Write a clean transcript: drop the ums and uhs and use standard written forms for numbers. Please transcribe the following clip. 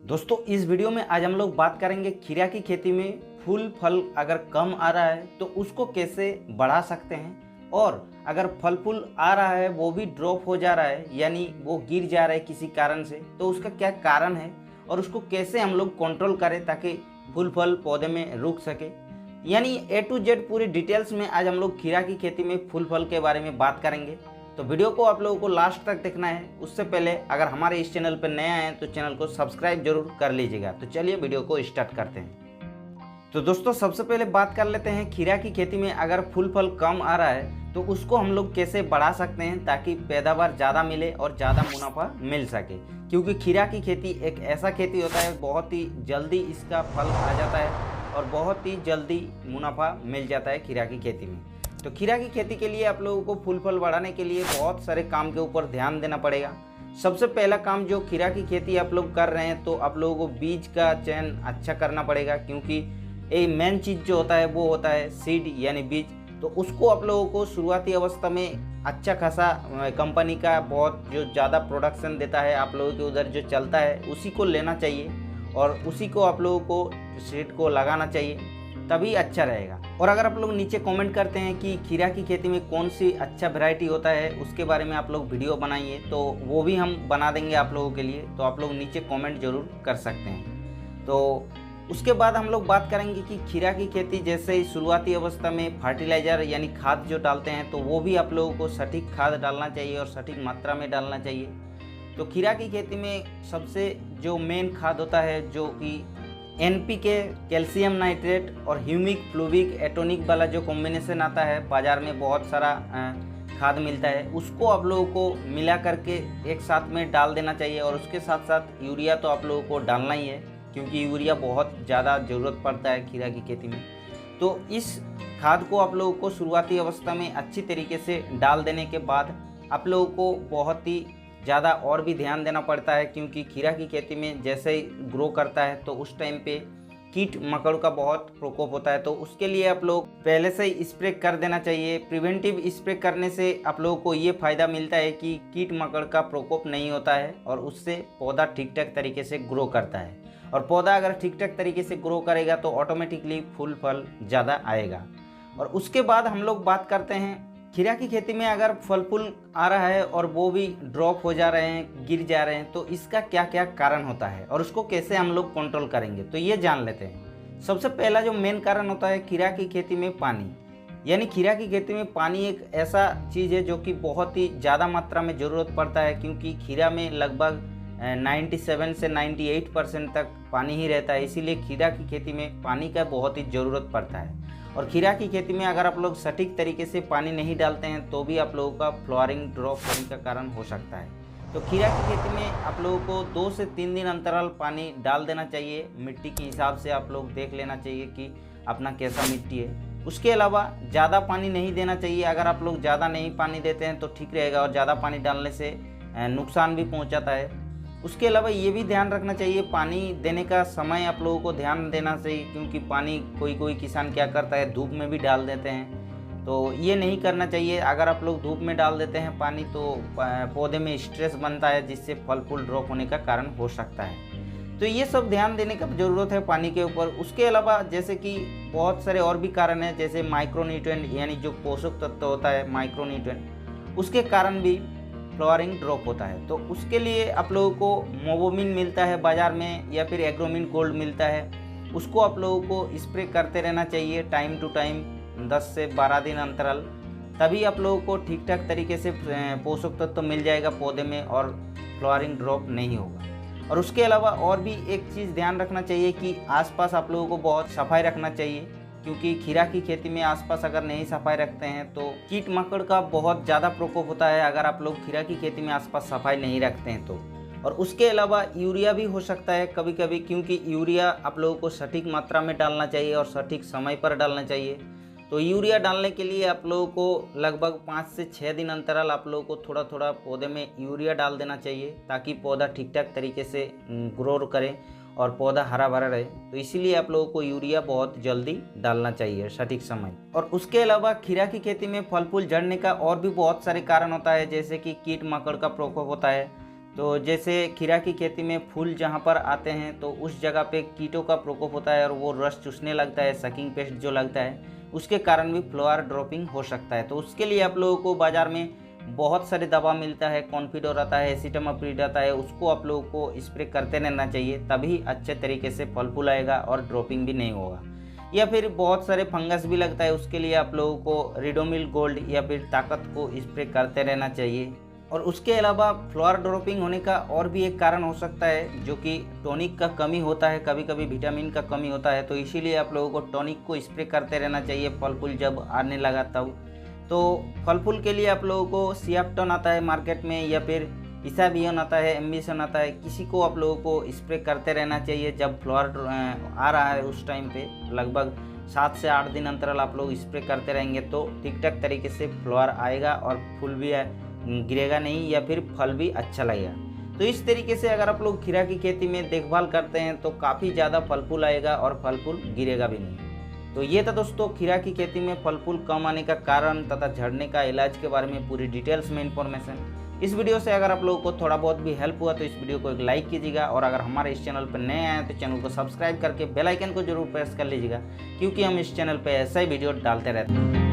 दोस्तों इस वीडियो में आज हम लोग बात करेंगे खीरा की खेती में फूल फल अगर कम आ रहा है तो उसको कैसे बढ़ा सकते हैं, और अगर फल फूल आ रहा है वो भी ड्रॉप हो जा रहा है यानी वो गिर जा रहा है किसी कारण से, तो उसका क्या कारण है और उसको कैसे हम लोग कंट्रोल करें ताकि फूल फल पौधे में रुक सके। यानी A to Z पूरी डिटेल्स में आज हम लोग खीरा की खेती में फूल फल के बारे में बात करेंगे। तो वीडियो को आप लोगों को लास्ट तक देखना है। उससे पहले अगर हमारे इस चैनल पर नए हैं तो चैनल को सब्सक्राइब जरूर कर लीजिएगा। तो चलिए वीडियो को स्टार्ट करते हैं। तो दोस्तों सबसे पहले बात कर लेते हैं खीरा की खेती में अगर फूल फल कम आ रहा है तो उसको हम लोग कैसे बढ़ा सकते हैं ताकि पैदावार ज़्यादा मिले और ज़्यादा मुनाफा मिल सके। क्योंकि खीरा की खेती एक ऐसा खेती होता है बहुत ही जल्दी इसका फल आ जाता है और बहुत ही जल्दी मुनाफा मिल जाता है खीरा की खेती में। तो खीरा की खेती के लिए आप लोगों को फूल फल बढ़ाने के लिए बहुत सारे काम के ऊपर ध्यान देना पड़ेगा। सबसे पहला काम जो खीरा की खेती आप लोग कर रहे हैं तो आप लोगों को बीज का चयन अच्छा करना पड़ेगा, क्योंकि ये मेन चीज़ जो होता है वो होता है सीड यानी बीज। तो उसको आप लोगों को शुरुआती अवस्था में अच्छा खासा कंपनी का बहुत जो ज़्यादा प्रोडक्शन देता है आप लोगों के उधर जो चलता है उसी को लेना चाहिए और उसी को आप लोगों को सीड को लगाना चाहिए, तभी अच्छा रहेगा। और अगर आप लोग नीचे कमेंट करते हैं कि खीरा की खेती में कौन सी अच्छा वैरायटी होता है उसके बारे में आप लोग वीडियो बनाइए तो वो भी हम बना देंगे आप लोगों के लिए, तो आप लोग नीचे कमेंट जरूर कर सकते हैं। तो उसके बाद हम लोग बात करेंगे कि खीरा की खेती जैसे ही शुरुआती अवस्था में फर्टिलाइज़र यानी खाद जो डालते हैं तो वो भी आप लोगों को सटीक खाद डालना चाहिए और सटीक मात्रा में डालना चाहिए। तो खीरा की खेती में सबसे जो मेन खाद होता है जो कि NPK कैल्शियम नाइट्रेट और ह्यूमिक फ्लूविक एटोनिक वाला जो कॉम्बिनेशन आता है बाज़ार में बहुत सारा खाद मिलता है, उसको आप लोगों को मिला करके एक साथ में डाल देना चाहिए। और उसके साथ साथ यूरिया तो आप लोगों को डालना ही है, क्योंकि यूरिया बहुत ज़्यादा ज़रूरत पड़ता है खीरा की खेती में। तो इस खाद को आप लोगों को शुरुआती अवस्था में अच्छी तरीके से डाल देने के बाद आप लोगों को बहुत ही ज़्यादा और भी ध्यान देना पड़ता है, क्योंकि खीरा की खेती में जैसे ही ग्रो करता है तो उस टाइम पे कीट मकड़ का बहुत प्रकोप होता है। तो उसके लिए आप लोग पहले से ही स्प्रे कर देना चाहिए। प्रिवेंटिव स्प्रे करने से आप लोगों को ये फ़ायदा मिलता है कि कीट मकड़ का प्रकोप नहीं होता है और उससे पौधा ठीक ठाक तरीके से ग्रो करता है। और पौधा अगर ठीक ठाक तरीके से ग्रो करेगा तो ऑटोमेटिकली फूल फल ज़्यादा आएगा। और उसके बाद हम लोग बात करते हैं खीरा की खेती में अगर फल फूल आ रहा है और वो भी ड्रॉप हो जा रहे हैं, गिर जा रहे हैं, तो इसका क्या क्या कारण होता है और उसको कैसे हम लोग कंट्रोल करेंगे तो ये जान लेते हैं। सबसे पहला जो मेन कारण होता है खीरा की खेती में पानी, यानी खीरा की खेती में पानी एक ऐसा चीज़ है जो कि बहुत ही ज़्यादा मात्रा में ज़रूरत पड़ता है, क्योंकि खीरा में लगभग 97 से 98% तक पानी ही रहता है। इसीलिए खीरा की खेती में पानी का बहुत ही ज़रूरत पड़ता है। और खीरा की खेती में अगर आप लोग सटीक तरीके से पानी नहीं डालते हैं तो भी आप लोगों का फ्लावरिंग ड्रॉप होने का कारण हो सकता है। तो खीरा की खेती में आप लोगों को 2 से 3 दिन अंतराल पानी डाल देना चाहिए। मिट्टी के हिसाब से आप लोग देख लेना चाहिए कि अपना कैसा मिट्टी है। उसके अलावा ज़्यादा पानी नहीं देना चाहिए। अगर आप लोग ज़्यादा नहीं पानी देते हैं तो ठीक रहेगा, और ज़्यादा पानी डालने से नुकसान भी पहुँचाता है। उसके अलावा ये भी ध्यान रखना चाहिए पानी देने का समय आप लोगों को ध्यान देना चाहिए, क्योंकि पानी कोई किसान क्या करता है धूप में भी डाल देते हैं, तो ये नहीं करना चाहिए। अगर आप लोग धूप में डाल देते हैं पानी तो पौधे में स्ट्रेस बनता है जिससे फल फूल ड्रॉप होने का कारण हो सकता है। तो ये सब ध्यान देने का ज़रूरत है पानी के ऊपर। उसके अलावा जैसे कि बहुत सारे और भी कारण हैं, जैसे माइक्रोन्यूट्रिएंट यानी जो पोषक तत्व होता है माइक्रोन्यूट्रिएंट, उसके कारण भी फ्लावरिंग ड्रॉप होता है। तो उसके लिए आप लोगों को मोवोमिन मिलता है बाज़ार में या फिर एग्रोमिन गोल्ड मिलता है, उसको आप लोगों को स्प्रे करते रहना चाहिए टाइम टू टाइम 10 से 12 दिन अंतराल, तभी आप लोगों को ठीक ठाक तरीके से पोषक तत्व मिल जाएगा पौधे में और फ्लावरिंग ड्रॉप नहीं होगा। और उसके अलावा और भी एक चीज़ ध्यान रखना चाहिए कि आसपास आप लोगों को बहुत सफाई रखना चाहिए, क्योंकि खीरा की खेती में आसपास अगर नहीं सफाई रखते हैं तो कीट मकड़ का बहुत ज़्यादा प्रकोप होता है अगर आप लोग खीरा की खेती में आसपास सफाई नहीं रखते हैं तो। और उसके अलावा यूरिया भी हो सकता है कभी कभी, क्योंकि यूरिया आप लोगों को सटीक मात्रा में डालना चाहिए और सटीक समय पर डालना चाहिए। तो यूरिया डालने के लिए आप लोगों को लगभग 5 से 6 दिन अंतराल आप लोगों को थोड़ा थोड़ा पौधे में यूरिया डाल देना चाहिए, ताकि पौधा ठीक ठाक तरीके से ग्रो करे और पौधा हरा भरा रहे। तो इसीलिए आप लोगों को यूरिया बहुत जल्दी डालना चाहिए सटीक समय। और उसके अलावा खीरा की खेती में फल फूल झड़ने का और भी बहुत सारे कारण होता है, जैसे कि कीट मकड़ का प्रकोप होता है। तो जैसे खीरा की खेती में फूल जहाँ पर आते हैं तो उस जगह पे कीटों का प्रकोप होता है और वो रस चूसने लगता है, सकिंग पेस्ट जो लगता है, उसके कारण भी फ्लावर ड्रॉपिंग हो सकता है। तो उसके लिए आप लोगों को बाज़ार में बहुत सारे दवा मिलता है, कॉन्फिडोर आता है, एसिटामाप्रिड आता है, उसको आप लोगों को स्प्रे करते रहना चाहिए, तभी अच्छे तरीके से फल फूल आएगा और ड्रॉपिंग भी नहीं होगा। या फिर बहुत सारे फंगस भी लगता है, उसके लिए आप लोगों को रिडोमिल गोल्ड या फिर ताकत को स्प्रे करते रहना चाहिए। और उसके अलावा फ्लावर ड्रॉपिंग होने का और भी एक कारण हो सकता है, जो कि टॉनिक का कमी होता है, कभी कभी विटामिन का कमी होता है, तो इसीलिए आप लोगों को टॉनिक को स्प्रे करते रहना चाहिए फल फूल जब आने लगा तब। तो फल फूल के लिए आप लोगों को सियाफ्टन आता है मार्केट में, या फिर इसाबियन आता है, एम्बिशन आता है, किसी को आप लोगों को स्प्रे करते रहना चाहिए जब फ्लावर आ रहा है। उस टाइम पे लगभग 7 से 8 दिन अंतराल आप लोग स्प्रे करते रहेंगे तो ठीक ठाक तरीके से फ्लावर आएगा और फूल भी गिरेगा नहीं, या फिर फल भी अच्छा लगेगा। तो इस तरीके से अगर आप लोग खीरा की खेती में देखभाल करते हैं तो काफ़ी ज़्यादा फल फूल आएगा और फल फूल गिरेगा भी नहीं। तो ये था दोस्तों खीरा की खेती में फल फूल कम आने का कारण तथा झड़ने का इलाज के बारे में पूरी डिटेल्स में इन्फॉर्मेशन। इस वीडियो से अगर आप लोगों को थोड़ा बहुत भी हेल्प हुआ तो इस वीडियो को एक लाइक कीजिएगा, और अगर हमारे इस चैनल पर नए आए तो चैनल को सब्सक्राइब करके बेल आइकन को जरूर प्रेस कर लीजिएगा, क्योंकि हम इस चैनल पर ऐसा ही वीडियो डालते रहते हैं।